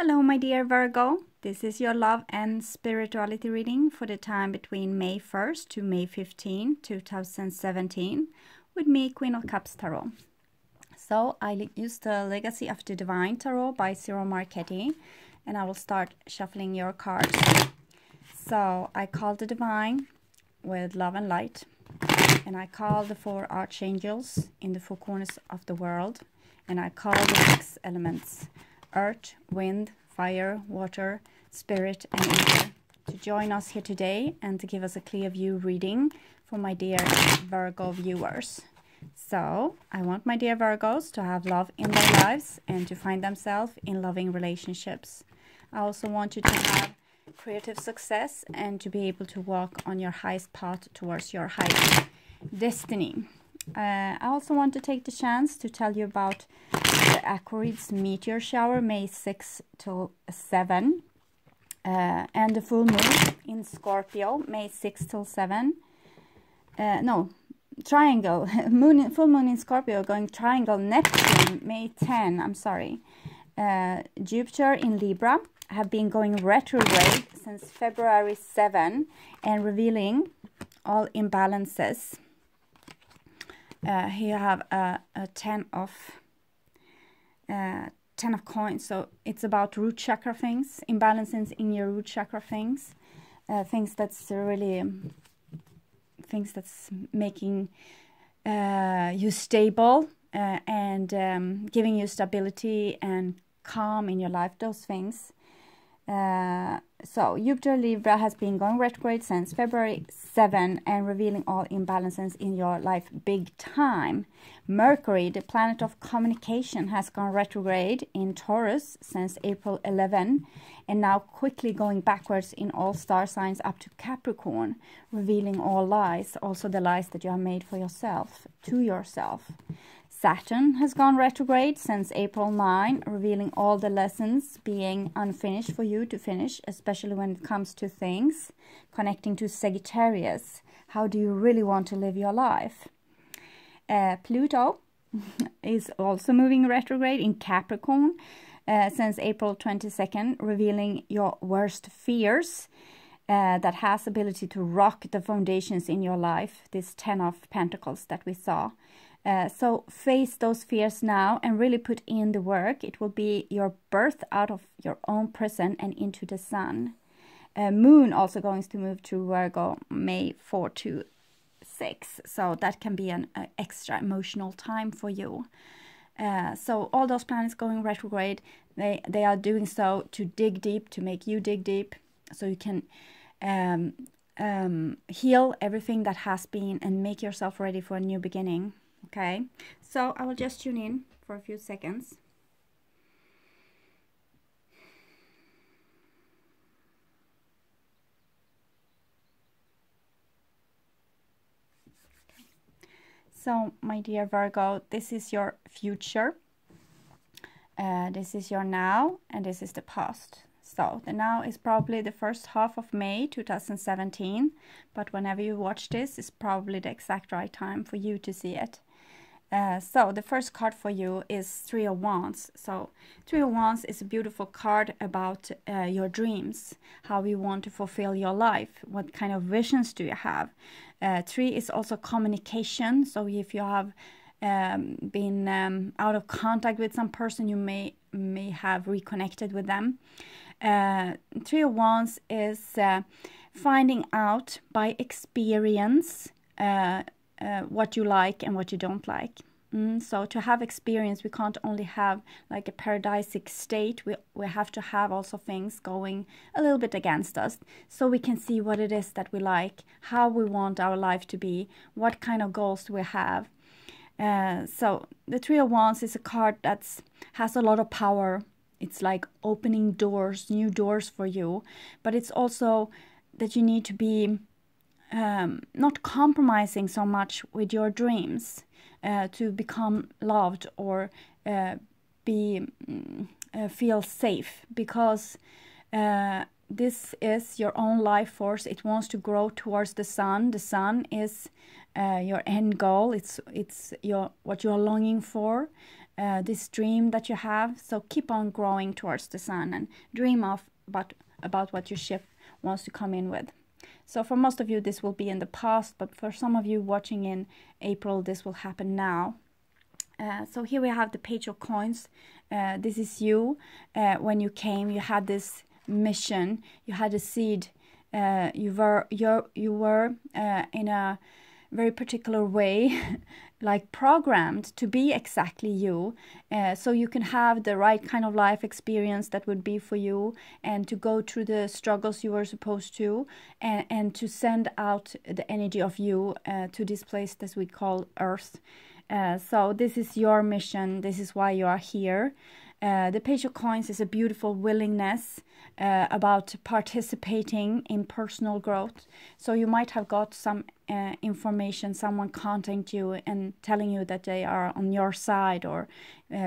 Hello, my dear Virgo. This is your love and spirituality reading for the time between May 1st to May 15, 2017, with me, Queen of Cups Tarot. So I use the Legacy of the Divine Tarot by Ciro Marchetti, and I will start shuffling your cards. So I call the Divine with love and light, and I call the 4 archangels in the 4 corners of the world, and I call the 6 elements: earth, wind, fire, water, spirit, and ether, to join us here today and to give us a clear view reading for my dear Virgo viewers. So I want my dear Virgos to have love in their lives and to find themselves in loving relationships. I also want you to have creative success and to be able to walk on your highest path towards your highest destiny. I also want to take the chance to tell you about the Aquarids meteor shower, May 6 till 7, and the full moon in Scorpio, May 6 till 7. Triangle, full moon in Scorpio going triangle Neptune, May 10, I'm sorry. Jupiter in Libra have been going retrograde since February 7 and revealing all imbalances. Here you have a 10 of coins, so it's about root chakra things, imbalances in your root chakra things, things that's making you stable and giving you stability and calm in your life, those things. So Jupiter Libra has been going retrograde since February 7 and revealing all imbalances in your life big time. Mercury, the planet of communication, has gone retrograde in Taurus since April 11 and now quickly going backwards in all star signs up to Capricorn, revealing all lies, also the lies that you have made for yourself, to yourself. Saturn has gone retrograde since April 9, revealing all the lessons being unfinished for you to finish, especially when it comes to things connecting to Sagittarius. How do you really want to live your life? Pluto is also moving retrograde in Capricorn since April 22nd, revealing your worst fears that has ability to rock the foundations in your life, this 10 of Pentacles that we saw. So face those fears now and really put in the work. It will be your birth out of your own prison and into the sun. Moon also going to move to Virgo May 4 to 6. So that can be an extra emotional time for you. So all those planets going retrograde, they are doing so to dig deep, to make you dig deep, so you can heal everything that has been and make yourself ready for a new beginning. Okay, so I will just tune in for a few seconds. Okay. So, my dear Virgo, this is your future. This is your now, and this is the past. So, the now is probably the first half of May 2017, but whenever you watch this, it's probably the exact right time for you to see it. So the first card for you is 3 of Wands. So 3 of Wands is a beautiful card about your dreams, how you want to fulfill your life, what kind of visions do you have. 3 is also communication. So if you have been out of contact with some person, you may have reconnected with them. 3 of Wands is finding out by experience what you like and what you don't like. So to have experience, we can't only have like a paradisic state, we have to have also things going a little bit against us, so we can see what it is that we like, how we want our life to be, what kind of goals we have. So the 3 of Wands is a card that has a lot of power. It's like opening doors, new doors for you, but it's also that you need to be not compromising so much with your dreams to become loved or feel safe, because this is your own life force. It wants to grow towards the sun. The sun is your end goal. It's what you're longing for. this dream that you have. So keep on growing towards the sun and dream about what your ship wants to come in with. So for most of you, this will be in the past, but for some of you watching in April, this will happen now. So here we have the Page of Coins. This is you. When you came, you had this mission. You had a seed. You were in a very particular way, like programmed to be exactly you, so you can have the right kind of life experience that would be for you, and to go through the struggles you were supposed to, and to send out the energy of you to this place that we call Earth. So this is your mission. This is why you are here. The Page of Coins is a beautiful willingness about participating in personal growth. So you might have got some information, someone contacting you and telling you that they are on your side, or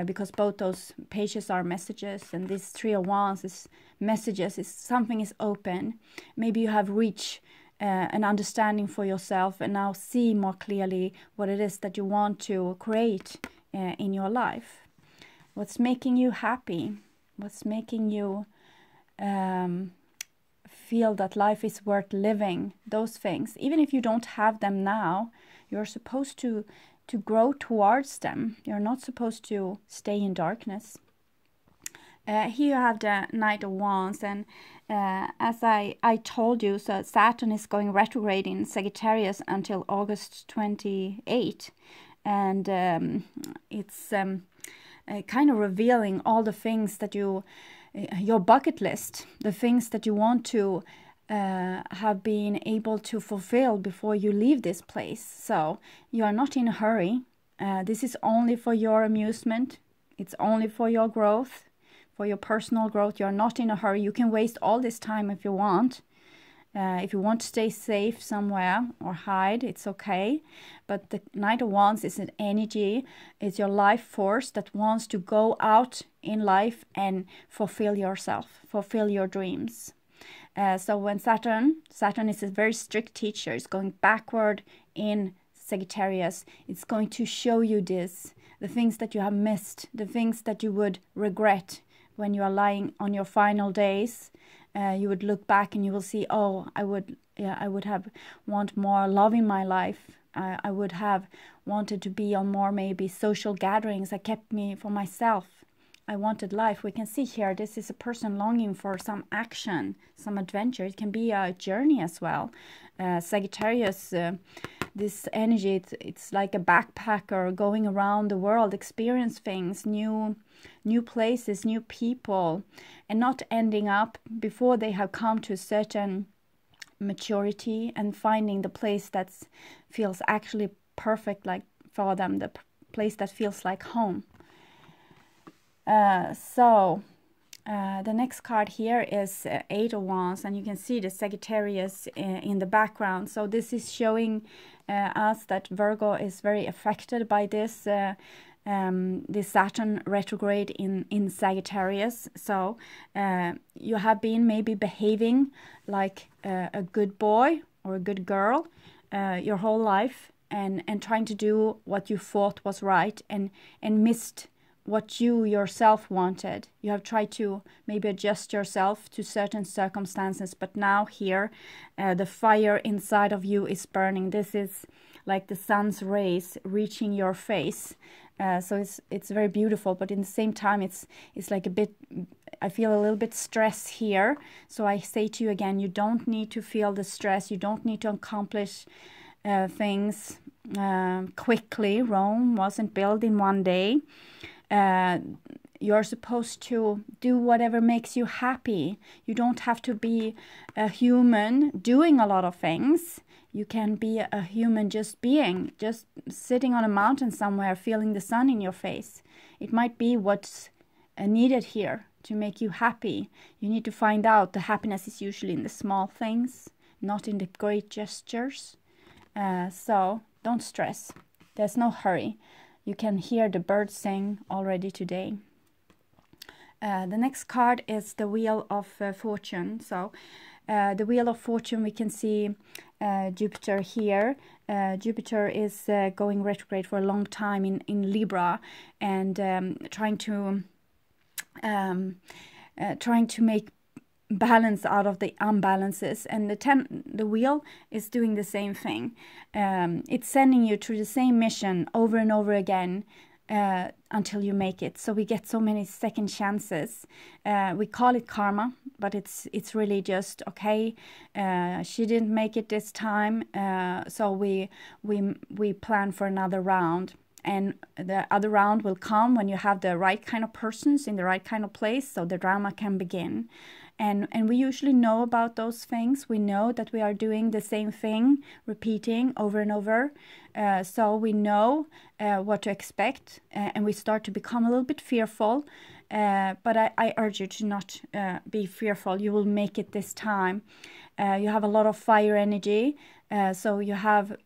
because both those pages are messages, and this Three of Wands is messages, is something is open. Maybe you have reached an understanding for yourself and now see more clearly what it is that you want to create in your life. What's making you happy? What's making you feel that life is worth living? Those things, even if you don't have them now, you're supposed to grow towards them. You're not supposed to stay in darkness. Here you have the Knight of Wands, and as I told you, so Saturn is going retrograde in Sagittarius until August 28, and it's kind of revealing all the things that your bucket list, the things that you want to have been able to fulfill before you leave this place. So you are not in a hurry. This is only for your amusement. It's only for your growth, for your personal growth. You're not in a hurry. You can waste all this time if you want. If you want to stay safe somewhere or hide, it's okay. But the Knight of Wands is an energy. It's your life force that wants to go out in life and fulfill yourself, fulfill your dreams. So when Saturn is a very strict teacher. It's going backward in Sagittarius. It's going to show you this, the things that you have missed, the things that you would regret when you are lying on your final days. You would look back and you will see, oh, I would have want more love in my life. I would have wanted to be on more maybe social gatherings. I kept me for myself. I wanted life. We can see here, this is a person longing for some action, some adventure. It can be a journey as well. Sagittarius, this energy, it's like a backpacker going around the world, experience things, new places, new people, and not ending up before they have come to a certain maturity and finding the place that feels actually perfect, like for them, the place that feels like home. So the next card here is Eight of Wands, and you can see the Sagittarius in the background. So this is showing us that Virgo is very affected by this this Saturn retrograde in Sagittarius. So you have been maybe behaving like a good boy or a good girl your whole life, and trying to do what you thought was right, and missed what you yourself wanted. You have tried to maybe adjust yourself to certain circumstances, but now here the fire inside of you is burning. This is like the sun's rays reaching your face. So it's very beautiful, but in the same time it's like a bit, I feel a little bit stress here. So I say to you again, you don't need to feel the stress. You don't need to accomplish things quickly. Rome wasn't built in one day. You're supposed to do whatever makes you happy. You don't have to be a human doing a lot of things. You can be a human just being, just sitting on a mountain somewhere, feeling the sun in your face. It might be what's needed here to make you happy. You need to find out the happiness is usually in the small things, not in the great gestures. So don't stress. There's no hurry. You can hear the birds sing already today. The next card is the Wheel of Fortune. So the Wheel of Fortune, we can see Jupiter here. Jupiter is going retrograde for a long time in Libra, and trying to make balance out of the imbalances. And the wheel is doing the same thing. It's sending you through the same mission over and over again until you make it. So we get so many second chances. We call it karma, but it's really just, okay, she didn't make it this time, so we plan for another round. And the other round will come when you have the right kind of persons in the right kind of place, so the drama can begin. And we usually know about those things. We know that we are doing the same thing, repeating over and over. So we know what to expect, and we start to become a little bit fearful. But I urge you to not be fearful. You will make it this time. You have a lot of fire energy. So you have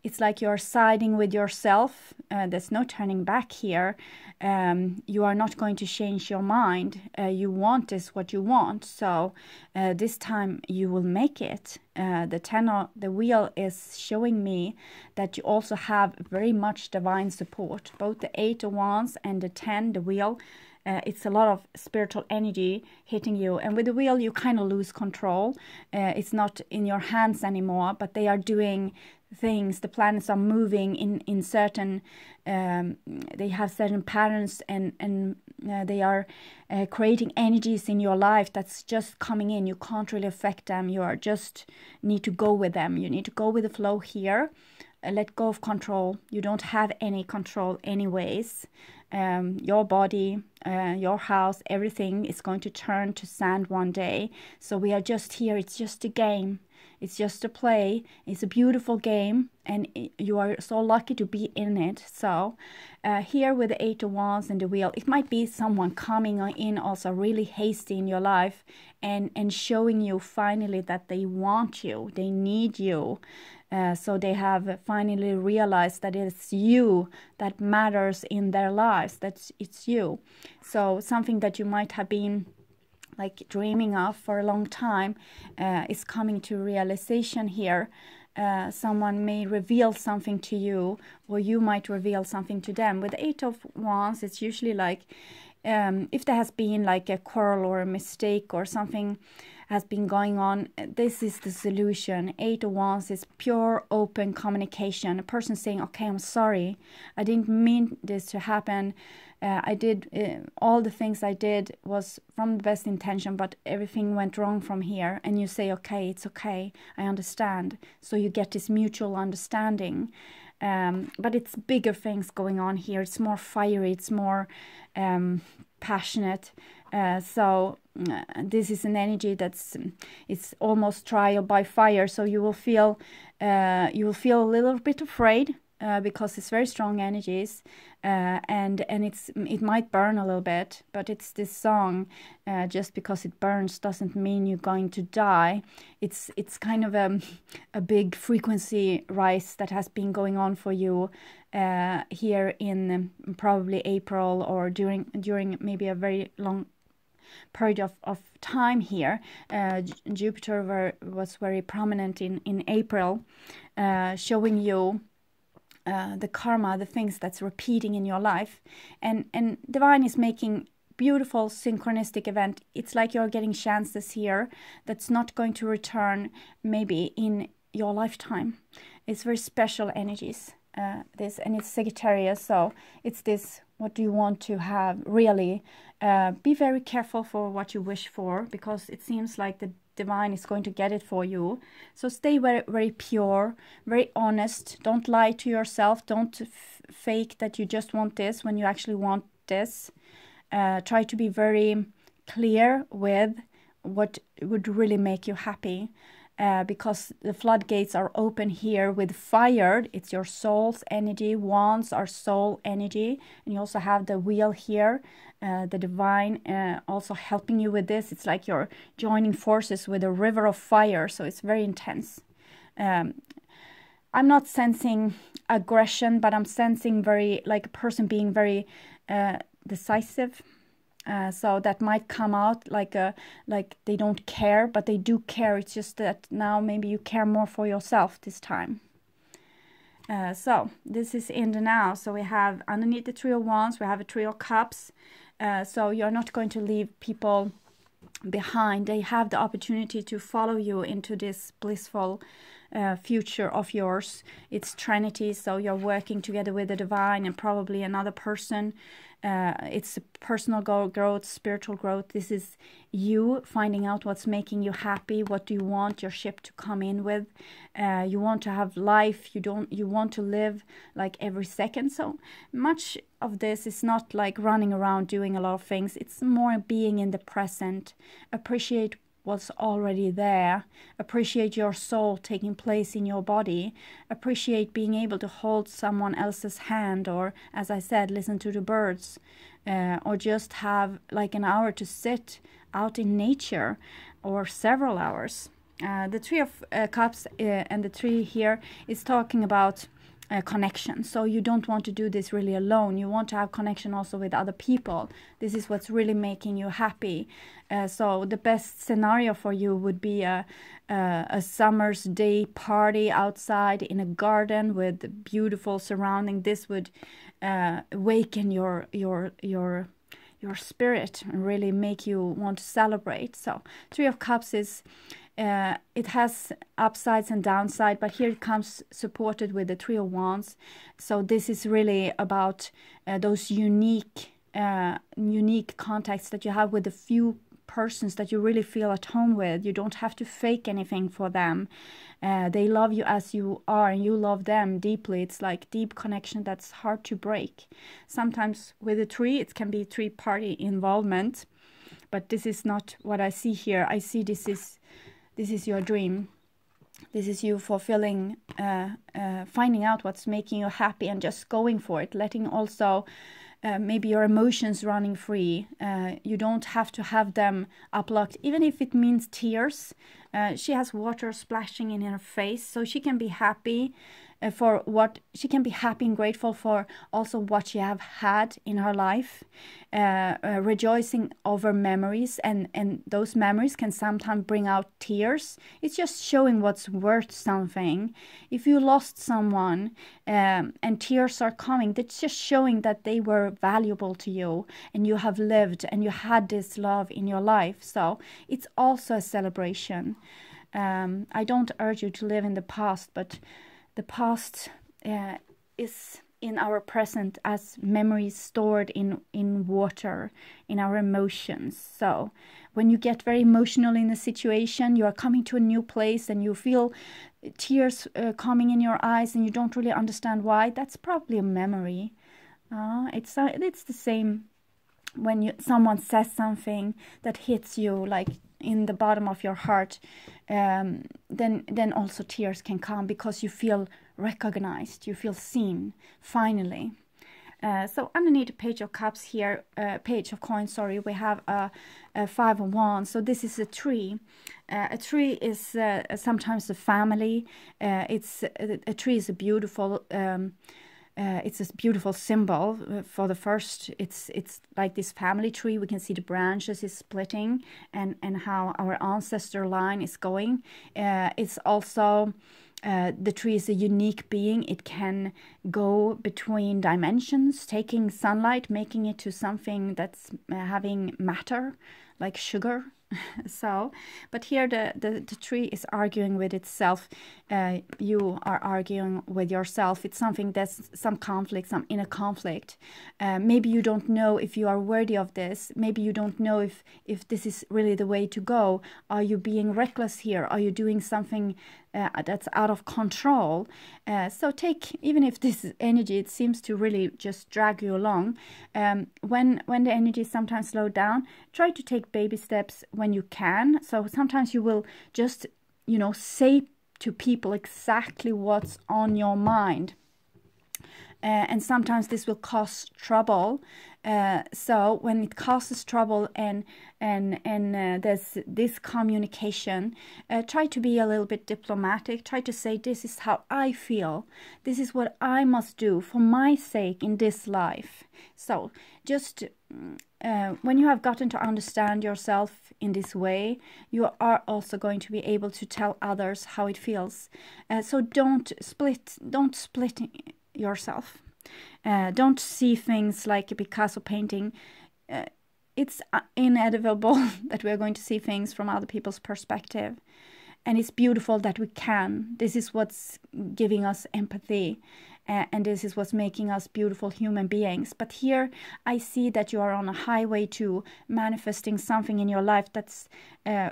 it's like you're siding with yourself. There's no turning back here. You are not going to change your mind. You want is what you want. So this time you will make it. The wheel is showing me that you also have very much divine support. Both the 8 of Wands and the 10, the wheel. It's a lot of spiritual energy hitting you. And with the wheel, you kind of lose control. It's not in your hands anymore, but they are doing things. The planets are moving in certain, they have certain patterns, and they are creating energies in your life that's just coming in. You can't really affect them. You are just need to go with them. You need to go with the flow here. Let go of control. You don't have any control anyways. Your body, your house, everything is going to turn to sand one day. So we are just here. It's just a game. It's just a play. It's a beautiful game, and you are so lucky to be in it. So here with the 8 of Wands and the wheel, it might be someone coming in also really hasty in your life, and showing you finally that they want you, they need you. So they have finally realized that it's you that matters in their lives, that it's you. So something that you might have been like dreaming of for a long time is coming to realization here. Someone may reveal something to you, or you might reveal something to them. With 8 of Wands, it's usually like if there has been like a quarrel or a mistake or something has been going on, this is the solution. 8 of Wands is pure open communication. A person saying, okay, I'm sorry, I didn't mean this to happen. I did all the things I did was from the best intention, but everything went wrong from here. And you say, okay, it's okay, I understand. So you get this mutual understanding. But it's bigger things going on here. It's more fiery, it's more passionate. So this is an energy it's almost trial by fire. So you will feel a little bit afraid. Because it's very strong energies, and it might burn a little bit, but it's this song. Just because it burns doesn't mean you're going to die. It's kind of a big frequency rise that has been going on for you here in probably April, or during maybe a very long period of time here. Jupiter was very prominent in April, showing you the karma, the things that's repeating in your life. And Divine is making beautiful synchronistic event. It's like you're getting chances here that's not going to return maybe in your lifetime. It's very special energies, this, and it's Sagittarius, so it's this, what do you want to have really? Be very careful for what you wish for, because it seems like the Divine is going to get it for you. So stay very, very pure, very honest. Don't lie to yourself. Don't fake that you just want this when you actually want this. Try to be very clear with what would really make you happy. Because the floodgates are open here with fire. It's your soul's energy. Wands are soul energy. And you also have the wheel here. The Divine also helping you with this. It's like you're joining forces with a river of fire. So it's very intense. I'm not sensing aggression, but I'm sensing very, like a person being very decisive. So that might come out like they don't care, but they do care. It's just that now maybe you care more for yourself this time. So this is in the now. So we have underneath the Three of Wands, we have a Three of Cups. So you're not going to leave people behind. They have the opportunity to follow you into this blissful future of yours. It's Trinity, so you're working together with the divine and probably another person. It's personal growth, spiritual growth. This is you finding out what's making you happy. What do you want your ship to come in with? You want to have life. You want to live like every second. So much of this is not like running around doing a lot of things. It's more being in the present. Appreciate what's already there. Appreciate your soul taking place in your body. Appreciate being able to hold someone else's hand, or as I said, listen to the birds, or just have like an hour to sit out in nature, or several hours. The Three of Cups and the tree here is talking about connection. So you don't want to do this really alone. You want to have connection also with other people. This is what's really making you happy. So the best scenario for you would be a summer's day party outside in a garden with beautiful surrounding. This would awaken your spirit and really make you want to celebrate. So Three of Cups is it has upsides and downsides, but here it comes supported with the Three of Wands. So this is really about those unique contacts that you have with a few persons that you really feel at home with. You don't have to fake anything for them. They love you as you are, and you love them deeply. It's like deep connection that's hard to break. Sometimes with a tree, it can be three-party involvement, but this is not what I see here. I see this is your dream. This is you fulfilling, finding out what's making you happy and just going for it, letting also maybe your emotions running free. You don't have to have them uplocked, even if it means tears. She has water splashing in her face, so she can be happy for what she can be happy and grateful for, also what she have had in her life, rejoicing over memories, and those memories can sometimes bring out tears. It's just showing what's worth something. If you lost someone and tears are coming, that's just showing that they were valuable to you and you have lived and you had this love in your life. So it's also a celebration. I don't urge you to live in the past, but the past is in our present as memories stored in water, in our emotions. So when you get very emotional in a situation, you are coming to a new place and you feel tears coming in your eyes and you don't really understand why, that's probably a memory. It's the same when someone says something that hits you like in the bottom of your heart, then also tears can come because you feel recognized, you feel seen, finally. So underneath the Page of Cups here, Page of Coins, sorry, we have a Five of Wands. So this is a tree. A tree is sometimes a family. A tree is a beautiful it's a beautiful symbol. For the first, it's like this family tree. We can see the branches is splitting and how our ancestor line is going. It's also the tree is a unique being. It can go between dimensions, taking sunlight, making it to something that's having matter, like sugar. So, but here the tree is arguing with itself. You are arguing with yourself. It's something that's some conflict, some inner conflict. Maybe you don't know if you are worthy of this. Maybe you don't know if this is really the way to go. Are you being reckless here? Are you doing something that's out of control? So even if this energy, it seems to really just drag you along, when the energy is sometimes slowed down, try to take baby steps when you can. So sometimes you will just, say to people exactly what's on your mind. And sometimes this will cause trouble. So when it causes trouble and there's this communication, try to be a little bit diplomatic. Try to say, this is how I feel. This is what I must do for my sake in this life. So just when you have gotten to understand yourself in this way, you are also going to be able to tell others how it feels. So don't split yourself. Don't see things like a Picasso painting. It's inevitable that we're going to see things from other people's perspective. And it's beautiful that we can. This is what's giving us empathy. And this is what's making us beautiful human beings. But here I see that you are on a highway to manifesting something in your life that's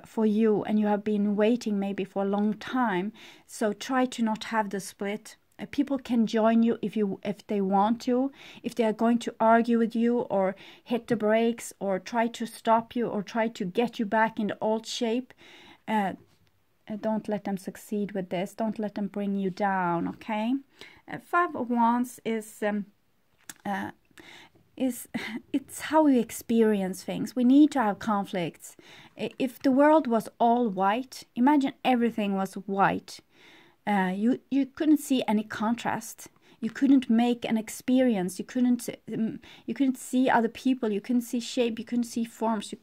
for you. And you have been waiting maybe for a long time. So try to not have the split. People can join you if they want to. If they are going to argue with you or hit the brakes or try to stop you or try to get you back in the old shape, don't let them succeed with this. Don't let them bring you down, okay? Five of Wands is it's how we experience things. We need to have conflicts. If the world was all white, imagine everything was white. You couldn't see any contrast. You couldn't make an experience. You couldn't see other people. You couldn't see shape. You couldn't see forms.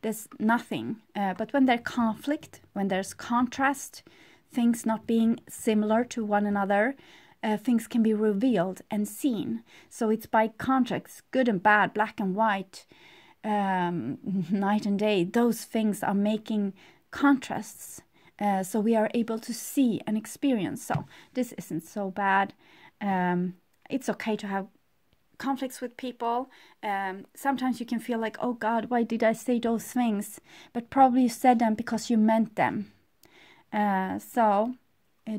There's nothing. But when there's conflict, when there's contrast, things not being similar to one another, things can be revealed and seen. So it's by contrast, good and bad, black and white, night and day. Those things are making contrasts. So we are able to see and experience. So this isn't so bad. It's okay to have conflicts with people. Sometimes you can feel like, oh God, why did I say those things? But probably you said them because you meant them. So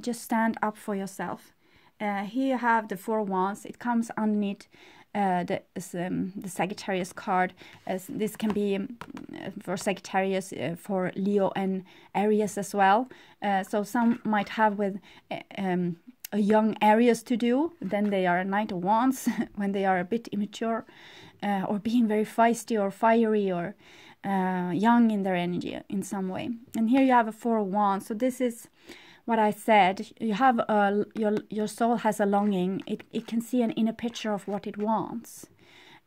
just stand up for yourself. Here you have the Four Wands. It comes underneath the Sagittarius card. This can be for Sagittarius, for Leo and Aries as well. So some might have with a young Aries to do. Then they are a Knight of Wands when they are a bit immature, or being very feisty or fiery or young in their energy in some way. And here you have a Four of Wands. So this is what I said. You have your soul has a longing. It can see an inner picture of what it wants,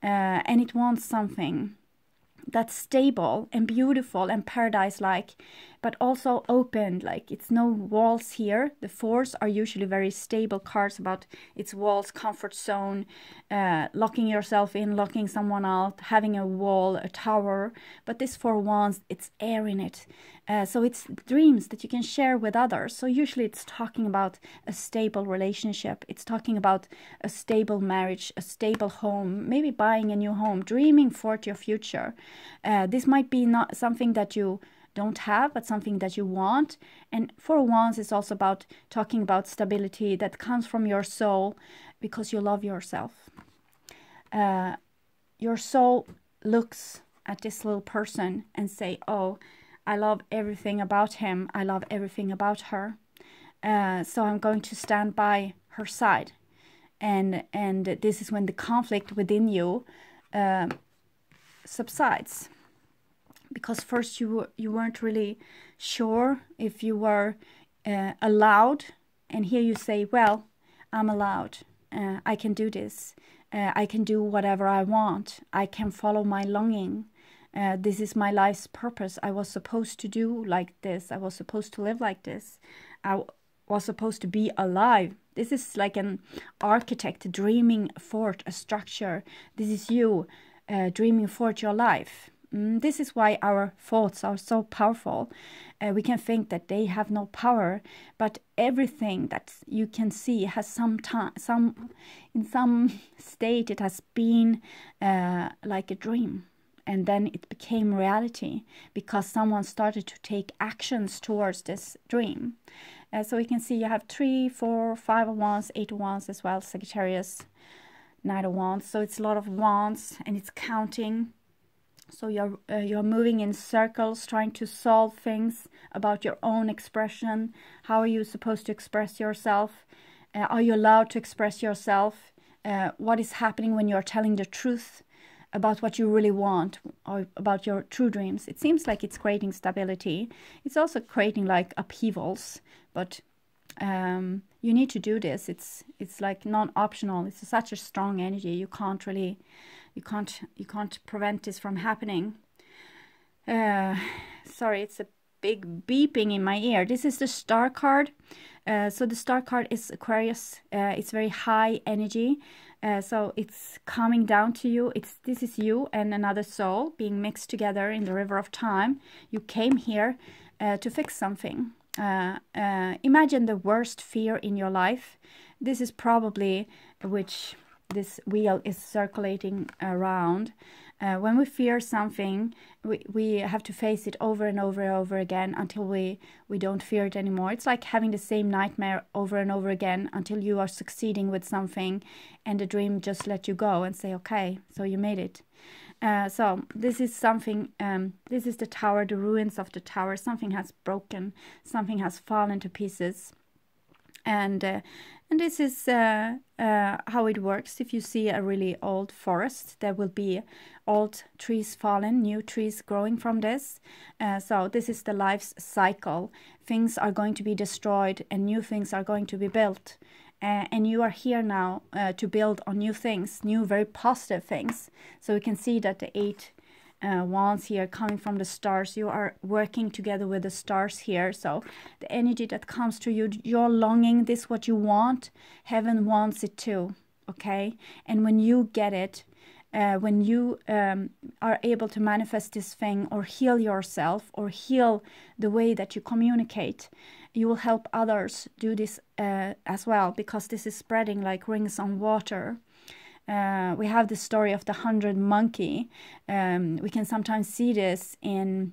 and it wants something that's stable and beautiful and paradise-like, but also open. Like, it's no walls here. The fours are usually very stable cards about its walls, comfort zone, locking yourself in, locking someone out, having a wall, a tower. But this Four Wands, it's air in it. So it's dreams that you can share with others. So usually it's talking about a stable relationship. It's talking about a stable marriage, a stable home, maybe buying a new home, dreaming for your future. This might be not something that you don't have, but something that you want. And Four Wands is also about talking about stability that comes from your soul because you love yourself. Your soul looks at this little person and say, oh, I love everything about him. I love everything about her. So I'm going to stand by her side. And this is when the conflict within you subsides. Because first you weren't really sure if you were allowed. And here you say, well, I'm allowed. I can do this. I can do whatever I want. I can follow my longing. This is my life's purpose. I was supposed to do like this. I was supposed to live like this. I was supposed to be alive. This is like an architect dreaming fort, a structure. This is you dreaming fort your life. This is why our thoughts are so powerful. We can think that they have no power, but everything that you can see has in some state it has been like a dream. And then it became reality because someone started to take actions towards this dream. So we can see you have 3, 4, 5 of Wands, 8 of Wands as well, Sagittarius, Knight of Wands. So it's a lot of wands and it's counting. So you're moving in circles, trying to solve things about your own expression. How are you supposed to express yourself? Are you allowed to express yourself? What is happening when you're telling the truth about what you really want, or about your true dreams? It seems like it's creating stability. It's also creating like upheavals, but you need to do this. It's like non-optional. It's such a strong energy. You can't really You can't prevent this from happening. Sorry, it's a big beeping in my ear. This is the star card. So the star card is Aquarius. It's very high energy. So it's coming down to you. This is you and another soul being mixed together in the river of time. You came here to fix something. Imagine the worst fear in your life. This is probably which this wheel is circulating around. When we fear something, we have to face it over and over and over again until we don't fear it anymore. It's like having the same nightmare over and over again until you are succeeding with something and the dream just let you go and say, okay, so you made it. So this is something, this is the tower, the ruins of the tower. Something has broken, something has fallen to pieces. And this is how it works. If you see a really old forest, there will be old trees fallen, new trees growing from this. So this is the life's cycle. Things are going to be destroyed and new things are going to be built. And you are here now to build on new things, new very positive things. So we can see that the 8 wands here coming from the stars, you are working together with the stars here. So the energy that comes to you, you're longing, this what you want, heaven wants it too, okay? And when you get it, when you are able to manifest this thing or heal yourself or heal the way that you communicate, you will help others do this as well, because this is spreading like rings on water. We have the story of the 100 monkey. We can sometimes see this in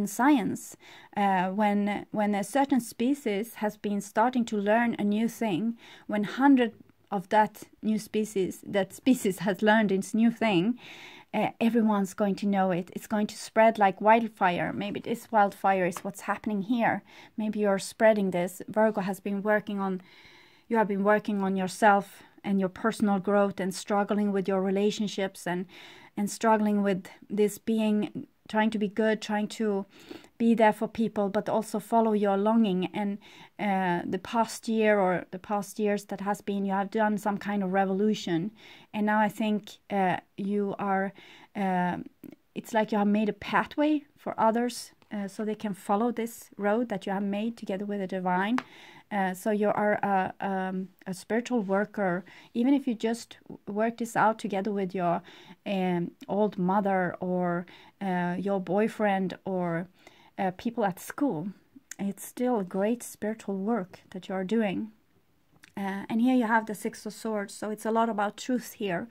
science, when a certain species has been starting to learn a new thing, when 100 of that species has learned its new thing, everyone's going to know it. It's going to spread like wildfire. Maybe this wildfire is what's happening here. Maybe you're spreading this. Virgo has been working on, you have been working on yourself and your personal growth and struggling with your relationships and struggling with this being, trying to be good, trying to be there for people, but also follow your longing. And the past year or the past years that has been, you have done some kind of revolution. And now I think you are, it's like you have made a pathway for others so they can follow this road that you have made together with the divine. So you are a spiritual worker. Even if you just work this out together with your old mother or your boyfriend or people at school, it's still a great spiritual work that you are doing. And here you have the 6 of Swords, so it's a lot about truth here.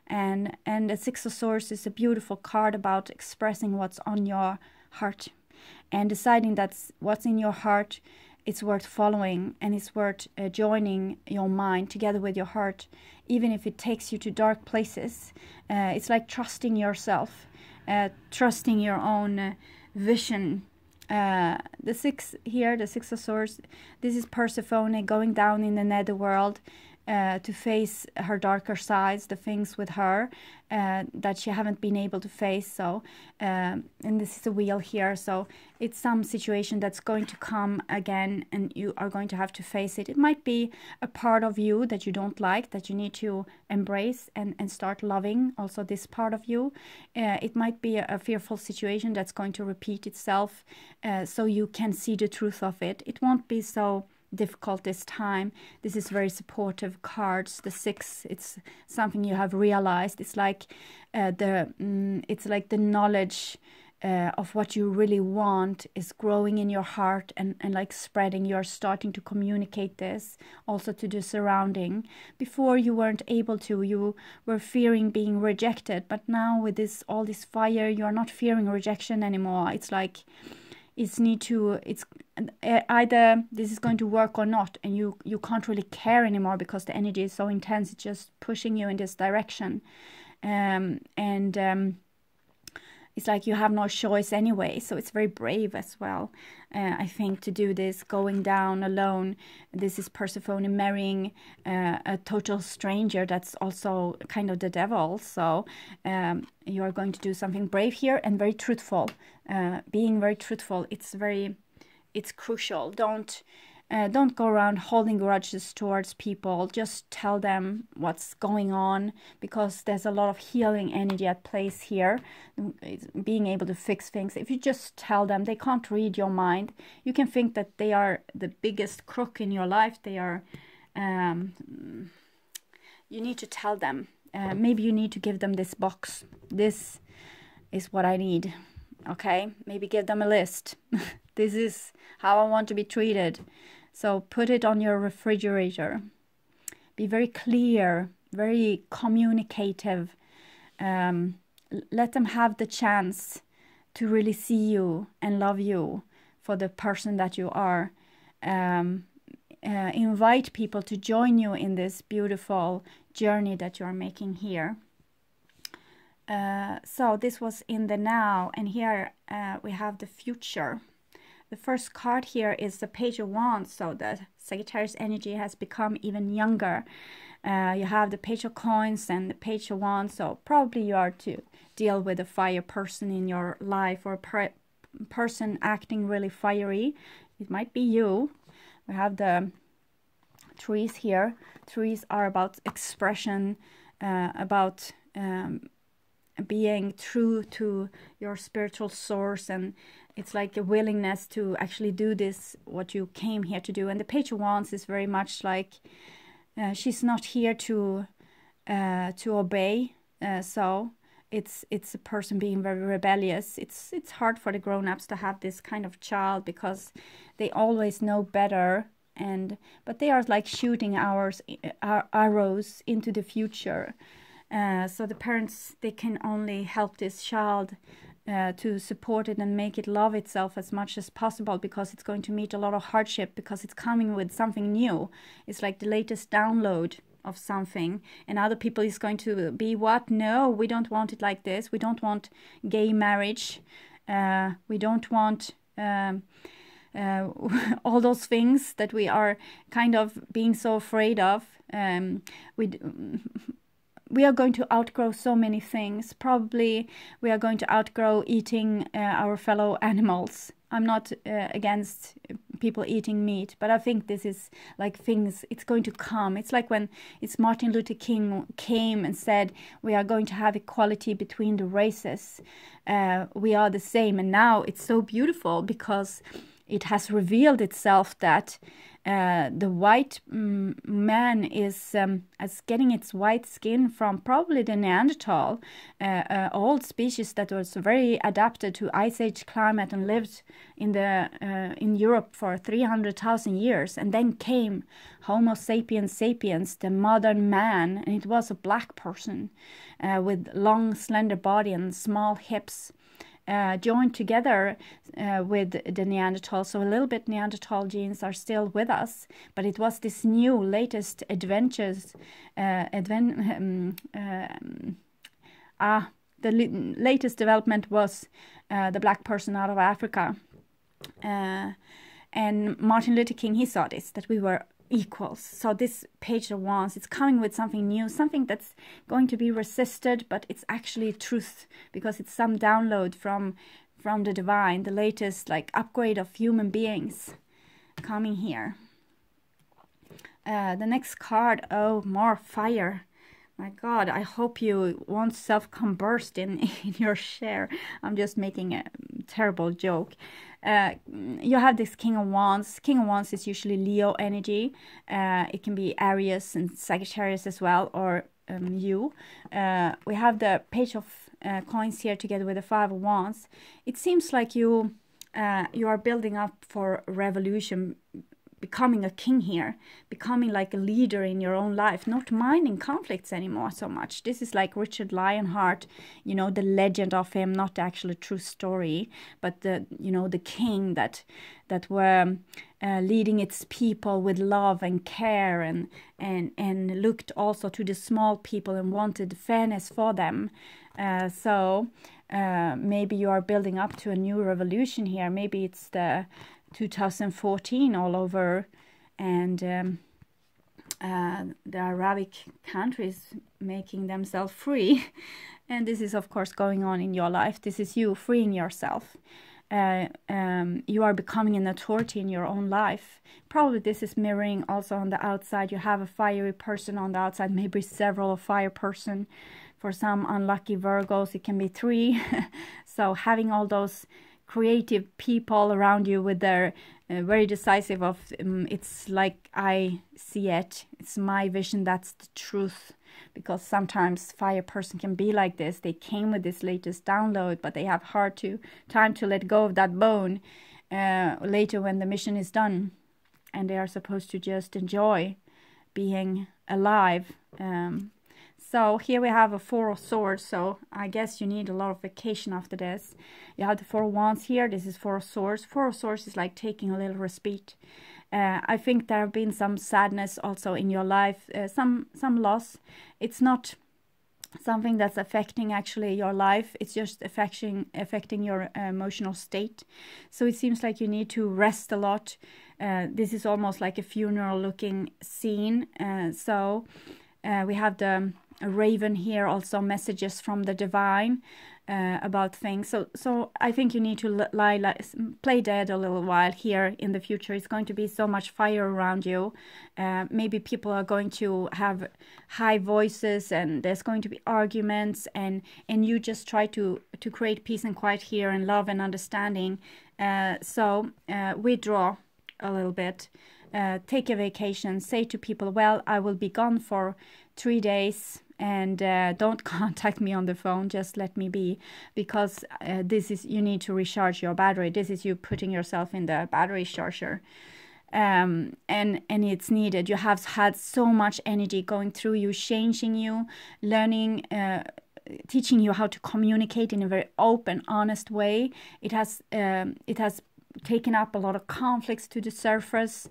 And the 6 of Swords is a beautiful card about expressing what's on your heart and deciding that what's in your heart, it's worth following, and it's worth joining your mind together with your heart, even if it takes you to dark places. It's like trusting yourself, trusting your own vision. The 6 here, the 6 of Swords, this is Persephone going down in the netherworld to face her darker sides, the things with her that she haven't been able to face. So and this is a wheel here, so it's some situation that's going to come again and you are going to have to face it. It might be a part of you that you don't like, that you need to embrace and start loving also this part of you. It might be a fearful situation that's going to repeat itself, so you can see the truth of it. It won't be so difficult this time. This is very supportive cards. The 6, it's something you have realized. It's like the knowledge of what you really want is growing in your heart and like spreading. You're starting to communicate this also to the surrounding. Before you weren't able to, you were fearing being rejected, but now with this all this fire, you're not fearing rejection anymore. It's like it's either this is going to work or not, and you can't really care anymore because the energy is so intense. It's just pushing you in this direction, it's like you have no choice anyway. So it's very brave as well, I think, to do this, going down alone. This is Persephone marrying a total stranger that's also kind of the devil. So you are going to do something brave here and very truthful. Being very truthful, it's crucial. Don't Don't go around holding grudges towards people. Just tell them what's going on, because there's a lot of healing energy at place here, being able to fix things. If you just tell them, they can't read your mind. You can think that they are the biggest crook in your life. They are, you need to tell them. Maybe you need to give them this box. This is what I need. Okay, maybe give them a list. This is how I want to be treated. So put it on your refrigerator. Be very clear, very communicative. Let them have the chance to really see you and love you for the person that you are. Invite people to join you in this beautiful journey that you are making here. So this was in the now, and here we have the future. The first card here is the Page of Wands, so the Sagittarius energy has become even younger. You have the Page of Coins and the Page of Wands, so probably you are to deal with a fire person in your life, or a person acting really fiery. It might be you. We have the trees here. Trees are about expression, about being true to your spiritual source, and it's like a willingness to actually do this, what you came here to do. And the Page of Wands is very much like she's not here to obey. So it's a person being very rebellious. It's hard for the grown-ups to have this kind of child, because they always know better, but they are like shooting arrows into the future. So the parents, they can only help this child to support it and make it love itself as much as possible, because it's going to meet a lot of hardship, because it's coming with something new. It's like the latest download of something, and other people is going to be, what? No, we don't want it like this. We don't want gay marriage. We don't want all those things that we are kind of being so afraid of. We are going to outgrow so many things. Probably we are going to outgrow eating our fellow animals. I'm not against people eating meat, but I think this is like things, it's going to come. It's like when it's Martin Luther King came and said, we are going to have equality between the races. We are the same. And now it's so beautiful, because it has revealed itself that the white man is getting its white skin from probably the Neanderthal, old species that was very adapted to Ice Age climate and lived in Europe for 300,000 years. And then came Homo sapiens sapiens, the modern man, and it was a black person with long, slender body and small hips. Joined together with the Neanderthal, so a little bit Neanderthal genes are still with us, but it was this new latest adventures, the latest development was the black person out of Africa, and Martin Luther King, he saw this, that we were equals. So this Page of Wands, it's coming with something new, something that's going to be resisted, but it's actually truth, because it's some download from the divine, the latest like upgrade of human beings coming here. The next card, oh, more fire. My God, I hope you won't self-combust in your share. I'm just making a terrible joke. You have this King of Wands. King of Wands is usually Leo energy. It can be Aries and Sagittarius as well, or you. We have the Page of Coins here together with the Five of Wands. It seems like you are building up for revolution, becoming a king here, becoming like a leader in your own life, not minding conflicts anymore so much. This is like Richard Lionheart, you know, the legend of him, not the actual true story, but the, you know, the king that were leading its people with love and care, and looked also to the small people and wanted fairness for them. So maybe you are building up to a new revolution here. Maybe it's the 2014 all over, and the Arabic countries making themselves free. And this is of course going on in your life. This is you freeing yourself. you are becoming an authority in your own life. Probably this is mirroring also on the outside. You have a fiery person on the outside, maybe several fire person. For some unlucky Virgos, it can be 3. So having all those creative people around you with their very decisive of, it's like I see it, it's my vision, that's the truth. Because sometimes fire person can be like this. They came with this latest download, but they have time to let go of that bone later when the mission is done, and they are supposed to just enjoy being alive. So here we have a 4 of Swords, so I guess you need a lot of vacation after this. You have the 4 of Wands here, this is 4 of Swords. 4 of Swords is like taking a little respite. I think there have been some sadness also in your life, some loss. It's not something that's affecting actually your life, it's just affecting your emotional state. So it seems like you need to rest a lot. This is almost like a funeral looking scene. So we have the raven here, also messages from the divine about things. So I think you need to play dead a little while here in the future. It's going to be so much fire around you. Maybe people are going to have high voices, and there's going to be arguments, and you just try to create peace and quiet here, and love and understanding. So withdraw a little bit. Take a vacation. Say to people, well, I will be gone for 3 days, and don't contact me on the phone, just let me be, because this is, you need to recharge your battery. This is you putting yourself in the battery charger, and it's needed. You have had so much energy going through you, changing you, learning, teaching you how to communicate in a very open, honest way. It has taken up a lot of conflicts to the surface.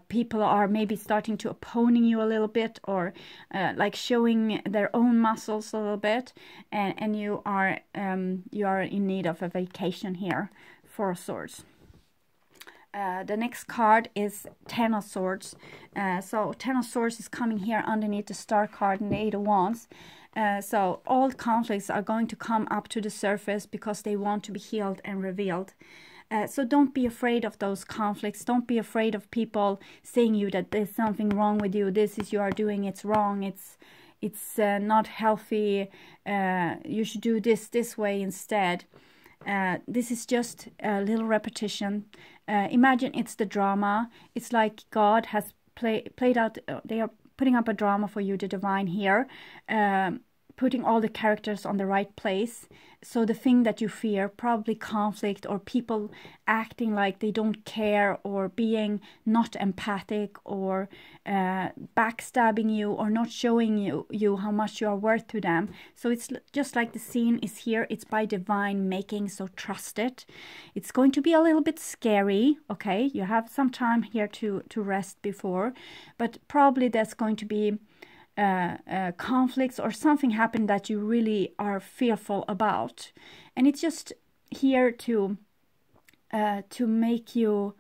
People are maybe starting to opposing you a little bit, or like showing their own muscles a little bit, and you are in need of a vacation here. 4 of Swords. The next card is 10 of Swords. So 10 of Swords is coming here underneath the Star card and the 8 of Wands. So all conflicts are going to come up to the surface because they want to be healed and revealed. So don't be afraid of those conflicts. Don't be afraid of people saying you that there's something wrong with you. This is you are doing, it's wrong. It's not healthy. You should do this way instead. This is just a little repetition. Imagine it's the drama. It's like God has played out. They are putting up a drama for you, the divine here. Putting all the characters on the right place. So the thing that you fear, probably conflict, or people acting like they don't care, or being not empathic, or backstabbing you, or not showing you how much you are worth to them. So it's just like the scene is here. It's by divine making, so trust it. It's going to be a little bit scary, okay? You have some time here to rest before, but probably there's going to be conflicts, or something happened that you really are fearful about, and it's just here to make you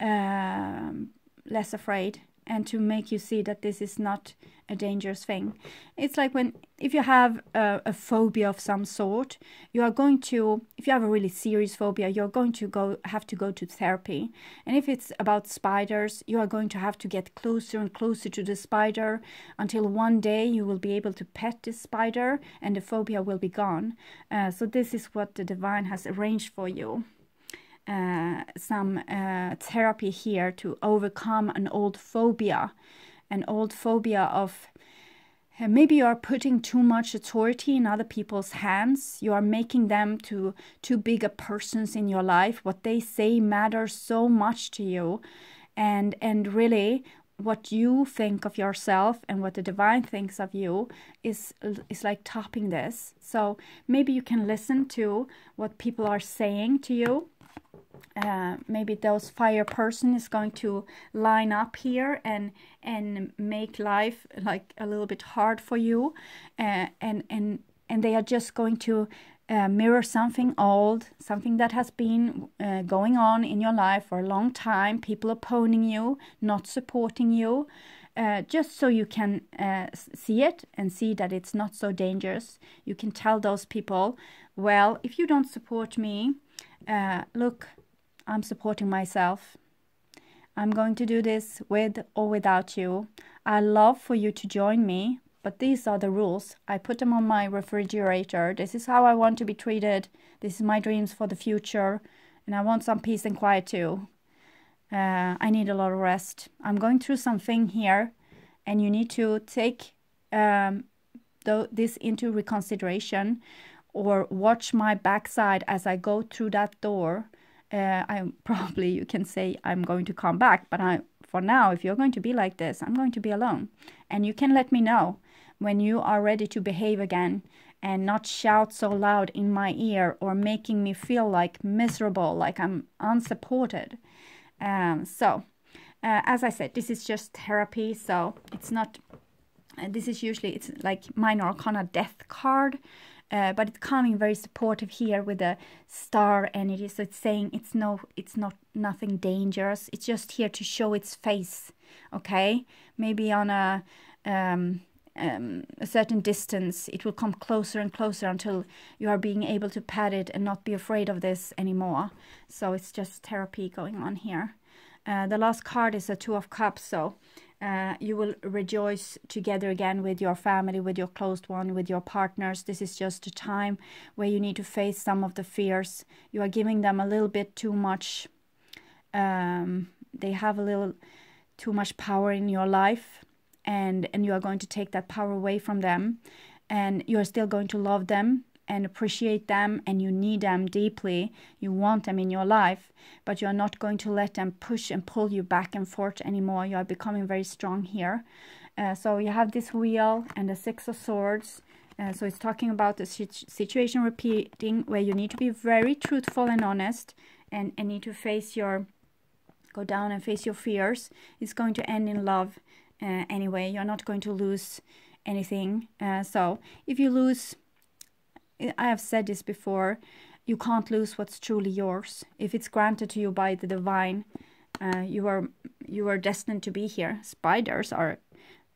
less afraid, and to make you see that this is not a dangerous thing. It's like if you have a phobia of some sort, you are going to, if you have a really serious phobia, you're going to have to go to therapy. And if it's about spiders, you are going to have to get closer and closer to the spider until one day you will be able to pet this spider and the phobia will be gone. So this is what the divine has arranged for you. Some therapy here to overcome an old phobia of maybe you are putting too much authority in other people's hands. You are making them too big a persons in your life. What they say matters so much to you, and really what you think of yourself and what the divine thinks of you is like topping this. So maybe you can listen to what people are saying to you. Maybe those fire person is going to line up here and make life like a little bit hard for you, and they are just going to mirror something old, something that has been going on in your life for a long time. People opposing you, not supporting you, just so you can see it and see that it's not so dangerous. You can tell those people, well, if you don't support me, Look, I'm supporting myself. I'm going to do this with or without you. I love for you to join me, but these are the rules. I put them on my refrigerator. This is how I want to be treated. This is my dreams for the future. And I want some peace and quiet too. I need a lot of rest. I'm going through something here, and you need to take this into reconsideration, or watch my backside as I go through that door. Probably you can say I'm going to come back, but for now, if you're going to be like this, I'm going to be alone. And you can let me know when you are ready to behave again and not shout so loud in my ear or making me feel like miserable, like I'm unsupported. As I said, this is just therapy, so it's not, this is usually, it's like minor arcana death card, but it's coming very supportive here with the star energy. So it's saying it's not nothing dangerous. It's just here to show its face, okay? Maybe on a certain distance, it will come closer and closer until you are being able to pat it and not be afraid of this anymore. So it's just therapy going on here. The last card is a Two of Cups, so you will rejoice together again with your family, with your closed one, with your partners. This is just a time where you need to face some of the fears. You are giving them a little bit too much. They have a little too much power in your life, and you are going to take that power away from them, and you are still going to love them and appreciate them, and you need them deeply. You want them in your life, but you are not going to let them push and pull you back and forth anymore. You are becoming very strong here. So you have this Wheel and the Six of Swords. So it's talking about the situation repeating, where you need to be very truthful and honest, and need to face go down and face your fears. It's going to end in love anyway. You're not going to lose anything. So if you lose, I have said this before, you can't lose what's truly yours. If it's granted to you by the divine, you are destined to be here. Spiders are,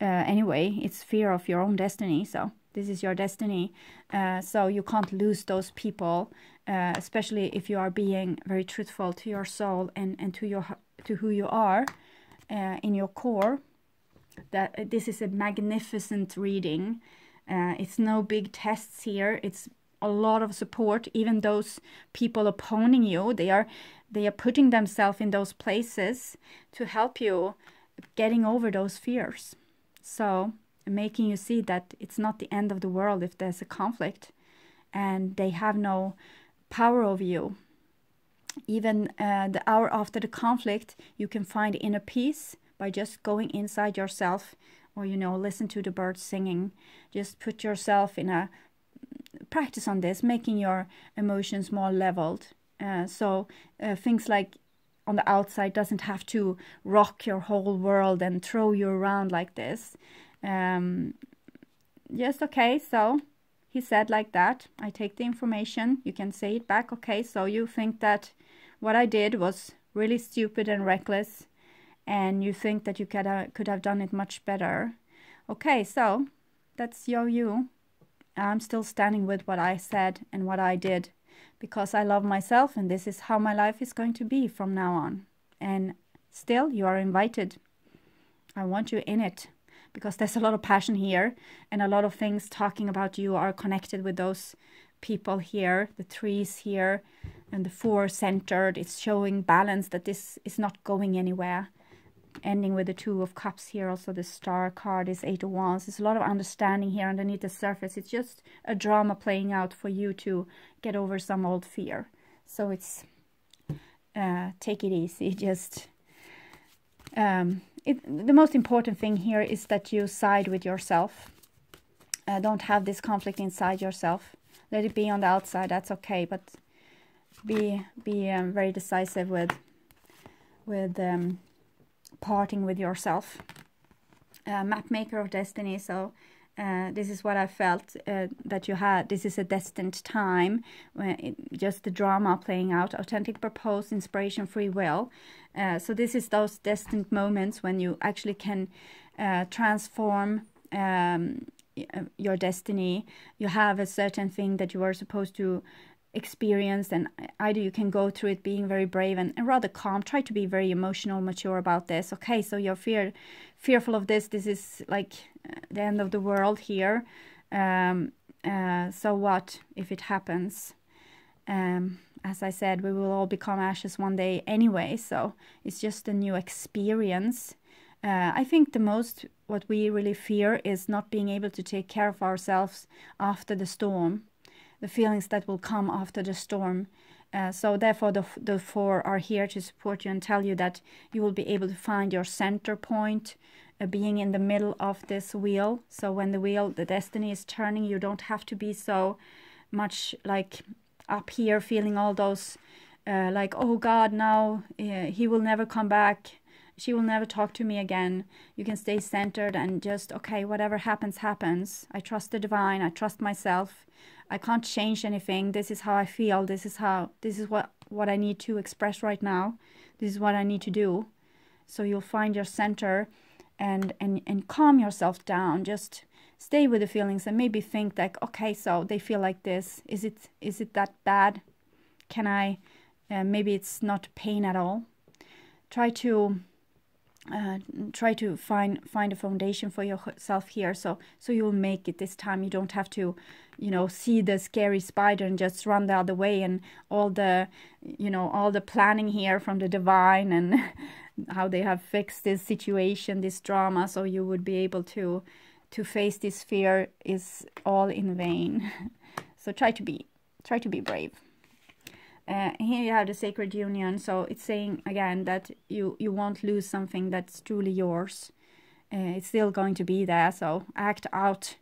anyway, it's fear of your own destiny. So this is your destiny. So you can't lose those people, especially if you are being very truthful to your soul and to who you are in your core. That this is a magnificent reading. It's no big tests here. It's a lot of support. Even those people opposing you, they are putting themselves in those places to help you getting over those fears. So making you see that it's not the end of the world if there's a conflict, and they have no power over you. Even the hour after the conflict, you can find inner peace by just going inside yourself, or listen to the birds singing. Just put yourself in a practice on this, making your emotions more leveled. So things like on the outside doesn't have to rock your whole world and throw you around like this. Yes, okay, so he said like that. I take the information. You can say it back. Okay, so you think that what I did was really stupid and reckless, and you think that you could have done it much better. Okay, so that's you. I'm still standing with what I said and what I did, because I love myself, and this is how my life is going to be from now on. And still, you are invited. I want you in it, because there's a lot of passion here, and a lot of things talking about you are connected with those people here, the trees here, and the four centered. It's showing balance, that this is not going anywhere. Ending with the Two of Cups here, also the Star card is Eight of Wands. There's a lot of understanding here underneath the surface. It's just a drama playing out for you to get over some old fear. So it's take it easy. Just the most important thing here is that you side with yourself. Don't have this conflict inside yourself. Let it be on the outside. That's okay, but be very decisive with parting with yourself. Map maker of destiny. So this is what I felt that you had. This is a destined time, just the drama playing out. Authentic purpose, inspiration, free will. So this is those destined moments when you actually can transform your destiny. You have a certain thing that you are supposed to experience, and either you can go through it being very brave and rather calm. Try to be very emotional, mature about this. Okay, so you're fearful of this. This is like the end of the world here. So what if it happens? As I said, we will all become ashes one day anyway, so it's just a new experience. I think what we really fear is not being able to take care of ourselves after the storm, the feelings that will come after the storm. So therefore the four are here to support you and tell you that you will be able to find your center point, being in the middle of this wheel. So when the destiny is turning, you don't have to be so much like up here feeling all those like, oh God, now he will never come back, she will never talk to me again. You can stay centered and just, okay, whatever happens, happens. I trust the divine, I trust myself. I can't change anything. This is how I feel. This is what I need to express right now. This is what I need to do. So you'll find your center and calm yourself down. Just stay with the feelings and maybe think like, okay, so they feel like this. Is it that bad? Can I, maybe it's not pain at all. Try to find a foundation for yourself here, so you'll make it this time. You don't have to, see the scary spider and just run the other way, and all the planning here from the divine and how they have fixed this situation, this drama, so you would be able to face this fear is all in vain. So try to be brave. Here you have the sacred union, so it's saying again that you won't lose something that's truly yours. It's still going to be there, so act out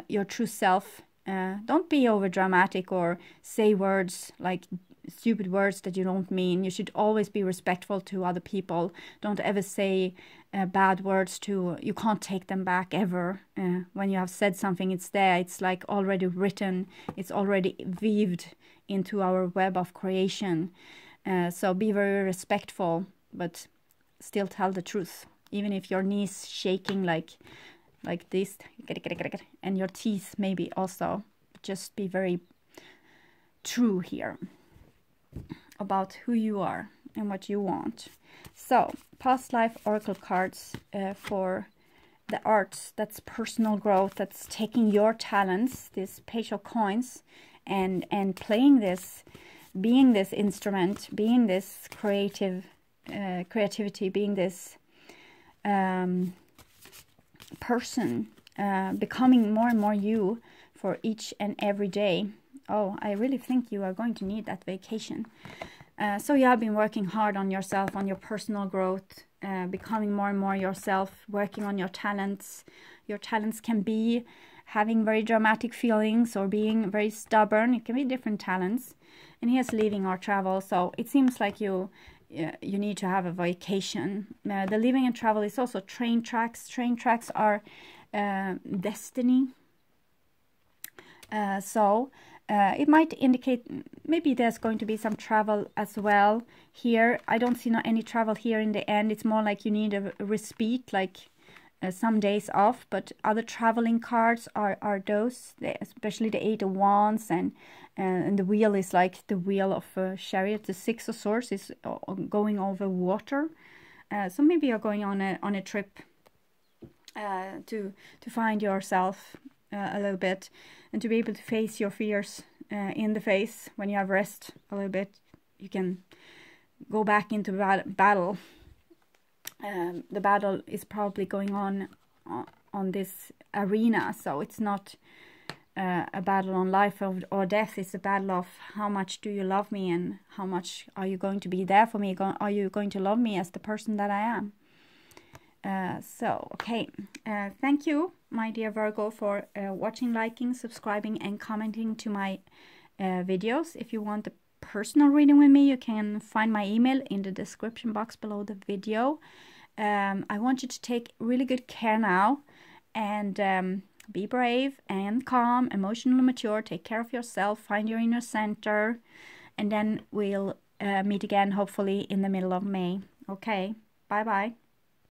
your true self. Don't be over dramatic or say words like stupid words that you don't mean. You should always be respectful to other people. Don't ever say bad words you can't take them back ever. When you have said something, it's there, it's like already written, it's already weaved into our web of creation. So be very respectful, but still tell the truth, even if your knees shaking like this, and your teeth maybe also. Just be very true here about who you are and what you want. So past life oracle cards for the arts, that's personal growth, that's taking your talents, this page of coins, and playing this, being this instrument, being this creativity, being this person, becoming more and more you for each and every day. Oh, I really think you are going to need that vacation. So you have been working hard on yourself, on your personal growth, becoming more and more yourself, working on your talents. Your talents can be having very dramatic feelings or being very stubborn. It can be different talents. And here's leaving or travel. So it seems like you need to have a vacation. The leaving and travel is also train tracks. Train tracks are destiny. It might indicate maybe there's going to be some travel as well here. I don't see any travel here in the end. It's more like you need a respite, like some days off. But other traveling cards are those, especially the 8 of Wands, and the wheel is like the wheel of a chariot. The 6 of Swords is going over water. So maybe you're going on a trip to find yourself a little bit, and to be able to face your fears in the face. When you have rest a little bit, you can go back into battle. The battle is probably going on this arena, so it's not a battle on life or death. It's a battle of how much do you love me, and how much are you going to be there for me. Are you going to love me as the person that I am? Okay, thank you, my dear Virgo, for watching, liking, subscribing, and commenting to my videos. If you want a personal reading with me, you can find my email in the description box below the video. I want you to take really good care now, and be brave and calm, emotionally mature, take care of yourself, find your inner center, and then we'll meet again, hopefully in the middle of May. Okay, bye-bye.